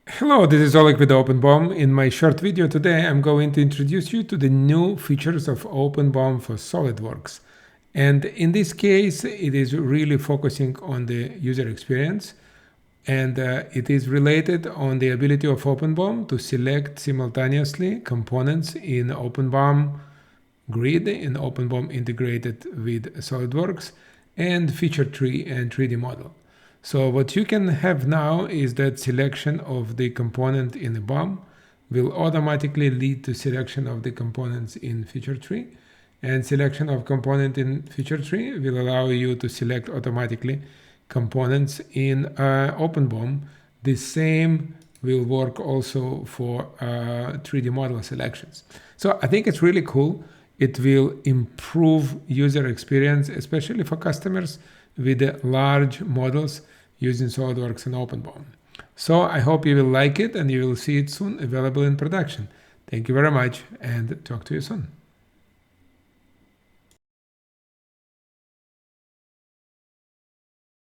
Hello, this is Oleg with OpenBOM. In my short video today, I'm going to introduce you to the new features of OpenBOM for Solidworks. And in this case, it is really focusing on the user experience, and it is related on the ability of OpenBOM to select simultaneously components in OpenBOM grid, in OpenBOM integrated with SolidWorks, and feature tree and 3D model. So what you can have now is that selection of the component in the BOM will automatically lead to selection of the components in feature tree, and selection of component in feature tree will allow you to select automatically components in OpenBOM. The same will work also for 3D model selections. So I think it's really cool. It will improve user experience, especially for customers with large models using SolidWorks and OpenBOM. So I hope you will like it and you will see it soon available in production. Thank you very much and talk to you soon.